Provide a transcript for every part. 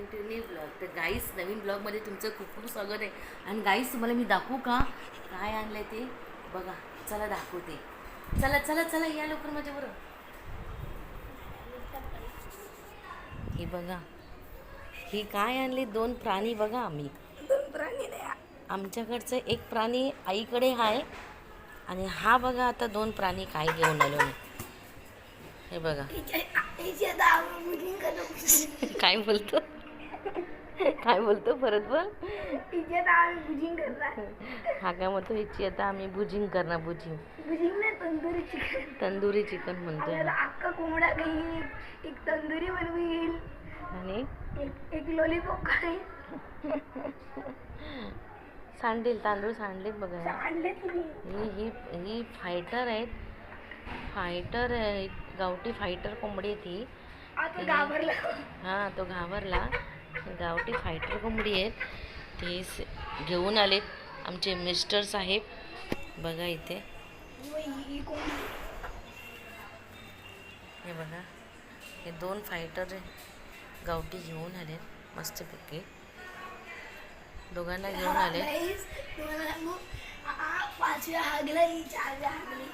Continue blog. तर गाईस, नवीन ब्लॉगमध्ये तुमचं खूप खूप स्वागत आहे. आणि गाईस, तुम्हाला मी दाखवू का काय आणलंय ते बघा. चला दाखवते. चला चला चला, या लवकर माझ्याबरोबर. हे बघा, ही काय आणली. दोन प्राणी बघा. आम्ही दोन प्राणी नाही, आमच्याकडचं एक प्राणी आईकडे आहे. आणि हा बघा, आता दोन प्राणी काय घेऊन आलो मी. हे बघा. काय बोलतो, काय बोलतो, परत बोल. हा काय म्हणतो, हिची आता आम्ही भुजिंग करणार. भुजिंग नाही, तंदुरी चिकन. तंदुरी चिकन म्हणतोय. अख्खा कोंबडा खाईल, एक तंदुरी बनवील आणि एक लॉलीपॉप खाईल. सांडेल, तांदूळ सांडलेत बघा. आणले तुम्ही. ही ही ही फायटर आहेत. फायटर गावठी फायटर कोंबडी ती. आता घाबरला. हां, तो घाबरला. गावठी फायटर कोंबडी आहेत. ते घेऊन आलेत आमचे मिस्टर साहेब. बघा इथे, हे बघा, हे दोन फायटर गावठी घेऊन आलेत मस्तपैकी. दोघांना घेऊन आले. पाचव्या हागला, ही चारव्या हागली.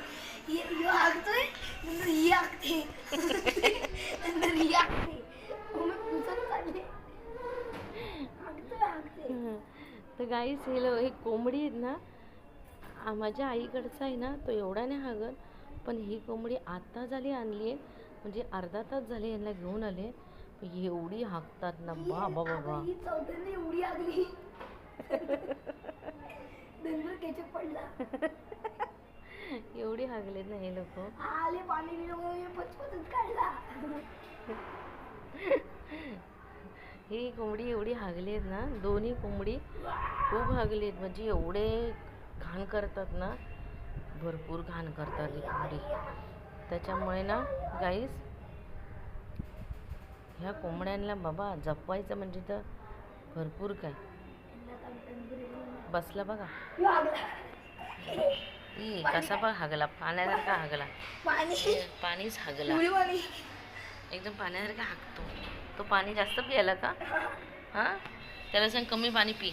यो हागतोय, नंतर ही हागते, नंतर ही हागते. तर गाईस, हे कोंबडी आहेत ना, माझ्या आईकडचा आहे ना, तो एवढा नाही हागत. पण ही कोंबडी आत्ता झाली आणली आहे, म्हणजे अर्धा तास झाले यांना घेऊन आले. एवढी हागतात ना, बाबा बाबा. एवढी हागली, नंतर केचप पडला. एवढी हागलेत ना हे लोक. आले पाणी पचपचच काढला. ही कोंबडी एवढी हागली आहेत ना, दोन्ही कोंबडी खूप हागली आहेत. म्हणजे एवढे घाण करतात ना, भरपूर घाण करतात ही कोंबडी. त्याच्यामुळे ना गाईस, ह्या कोंबड्यांना बाबा जपवायचं म्हणजे तर भरपूर काय. बसला बघा, कसा बघ हागला, पाण्यासारखा हागला. पाणीच हागला, एकदम पाण्यासारखा हागतो तो. पाणी जास्त प्यायला का? हां, त्याला सांग कमी पाणी पी,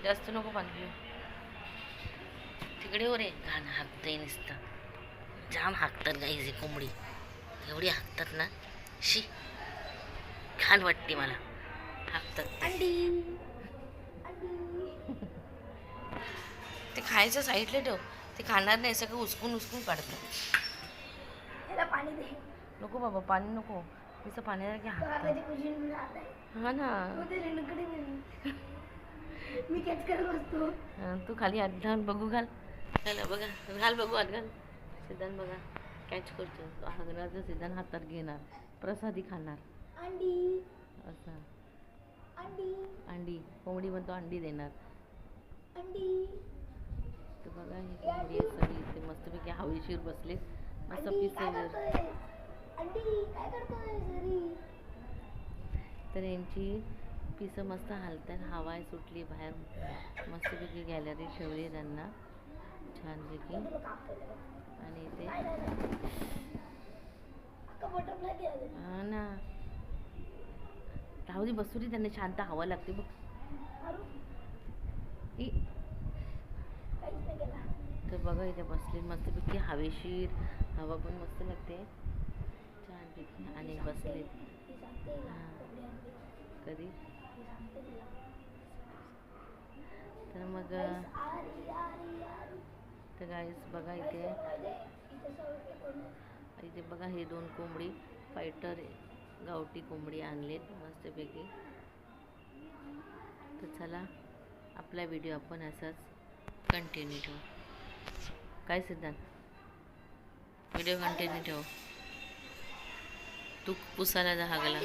जास्त नको पाणी पिऊ. तिकडे हो रे, घाण हागतंय नुसतं. जाम हागतात गाईज ही कोंबडी, एवढी हागतात ना, शी घाण वाटते मला. हागतात ते. खायचं साईडला ठेव, ते खाणार नाही. सगळं उचकून उचकून काढतात. पाणी दे. नको बाबा, पाणी नको. तिचं पाण्यासारखे हागतात. हा ना, मी कॅच करत बसतो. तू खाली हात घाल, बघू घाल. चला बघा, घाल बघू, हात घाल. सिद्धांत बघा कॅच करतो. तो हागणार तर सिद्धांत हातात घेणार, प्रसादी खाणार. अंडी असा अंडी अंडी, कोंबडी म्हणतो अंडी देणार. अंडी. तर बघा, ही कोंबडी आहे सगळी इथे मस्तपैकी हवेशीर बसले, मस्त पिसेवर. अंडी काय करतोय सरी? तर यांची पिसं मस्त हालतात. हवा सुटली बाहेर, मस्तपैकी गॅलरी ठेवली त्यांना छानपैकी. आणि ते हा ना, राहू दे, बसू दे त्यांना, शांत हवा लागते बघ. तर बघा इथे बसले मस्तपैकी हवेशीर, हवा पण मस्त लागते छानपैकी. आणि बसले. कधी तर मग, तर गाईस बघा इथे बघा, हे दोन कोंबडी फायटर गावठी कोंबडी आणलेत मस्तपैकी. तर चला, आपला व्हिडिओ आपण असाच कंटिन्यू ठेवू. काय सिद्धांत, व्हिडिओ कंटिन्यू ठेव. तू पुसायला जा, हागला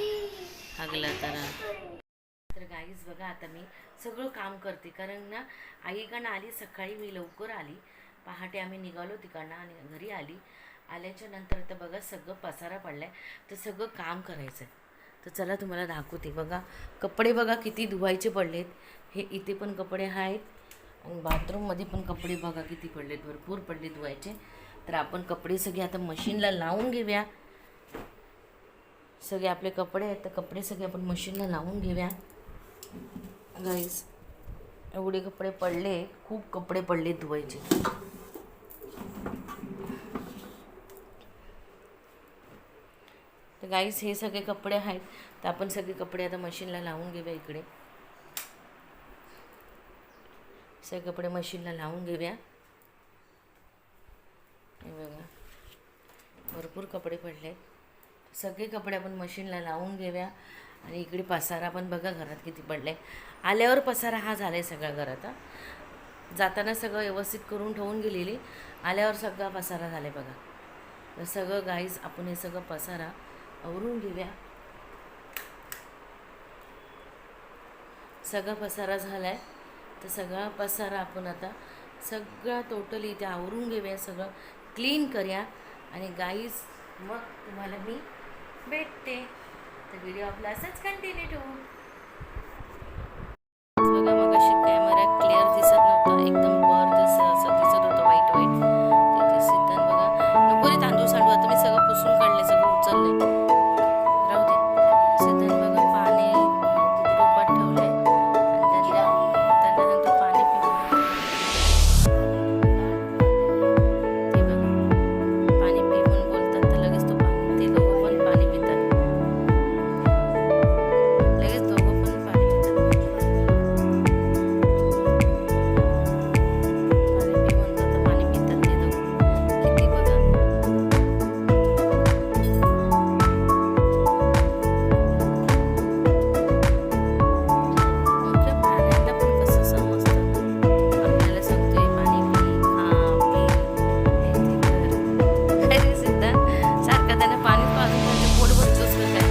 तर गाईज बघा, आता मी सगळं काम करते. कारण ना, आईकडनं आली सकाळी, मी लवकर आली, पहाटे आम्ही निघालो तिकडनं. आणि घरी आल्याच्या नंतर तर बघा सगळं पसारा पडलाय, तर सगळं काम करायचं. तर चला तुम्हाला दाखवते. बघा कपडे बघा किती धुवायचे पडलेत. हे इथे पण कपडे आहेत, आणि बाथरूममध्ये पण कपडे बघा किती पडलेत, भरपूर पडले धुवायचे. तर आपण कपडे सगळे आता मशीनला लावून घेऊया. सगळे आपले कपडे आहेत तर कपडे सगळे आपण मशीनला लावून घेऊया गाईज. एवढे कपडे पडले, खूप कपडे पडले धुवायचे. तर गाईज हे सगळे कपडे आहेत तर आपण सगळे कपडे आता मशीनला लावून घेऊया. इकडे सगळे कपडे मशीनला लावून घेऊया. हे बघा भरपूर कपडे पडले, सगळे कपडे आपण मशीनला लावून घेऊया. आणि इकडे पसारा पण बघा घरात किती पडले. आल्यावर पसारा हा झाला आहे सगळ्या घरात. जाताना सगळं व्यवस्थित करून ठेवून गेलेली, आल्यावर सगळा पसारा झाला आहे बघा. तर सगळं गाईज आपण हे सगळं पसारा आवरून घेऊया. सगळा पसारा झाला आहे तर सगळा पसारा आपण आता सगळा टोटली इथे आवरून घेऊया, सगळं क्लीन करूया. आणि गाईज मग तुम्हाला मी भेटते. तर व्हिडिओ आपला असंच कंटिन्यू ठेवू. बघा मग अशी कॅमेरा क्लिअर दिसत नव्हता, एकदम वर असं दिसत होतं वाईट वाईट. तिथे सिद्धांत बघा नको रे तांदूळ सांडू, आता मी सगळं पुसून काढले, सगळं उचललंय, राहू दे. सिद्धांत बघा पाणी टोपात ठेवलंय आणि त्यांना नंतर पाणी पिऊन ते बघा पाणी पिऊन बोलतात तर लगेच तो पाणी, ते दोघं पण पाणी पितात, लगेच दोघं पण पाणी पितात. पाणी पिऊन जातं, पाणी पितात ते दोघं. किती बघा मोठ्या प्राण्यांना पण कसं समजतं, आपल्याला सांगतोय पाणी पी, खा, पी, हे ते कर. अरे सिद्धांत सारखं त्यांना पाणी पाजून त्यांचं पोट भरतोच का काय?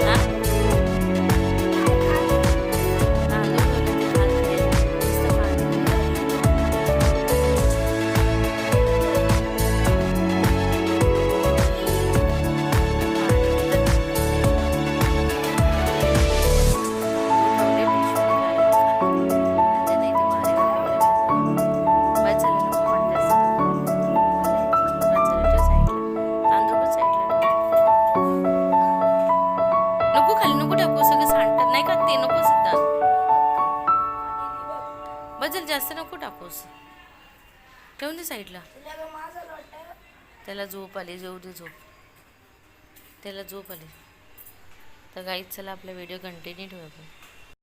हा तांदूळ वगैरे ते खात नाही, नुसतं पाणी नको खाली नको टाकू, सगळं सांडतात नाही का ते, नको सुद्धा बजल जास्त नको टाकूस, ठेवून दे साईडला. तुला का माझं वाटतं त्याला झोप आली, जेऊ दे झोप, त्याला झोप आली. तर गाईच चला आपला व्हिडिओ कंटिन्यू ठेवू आपण.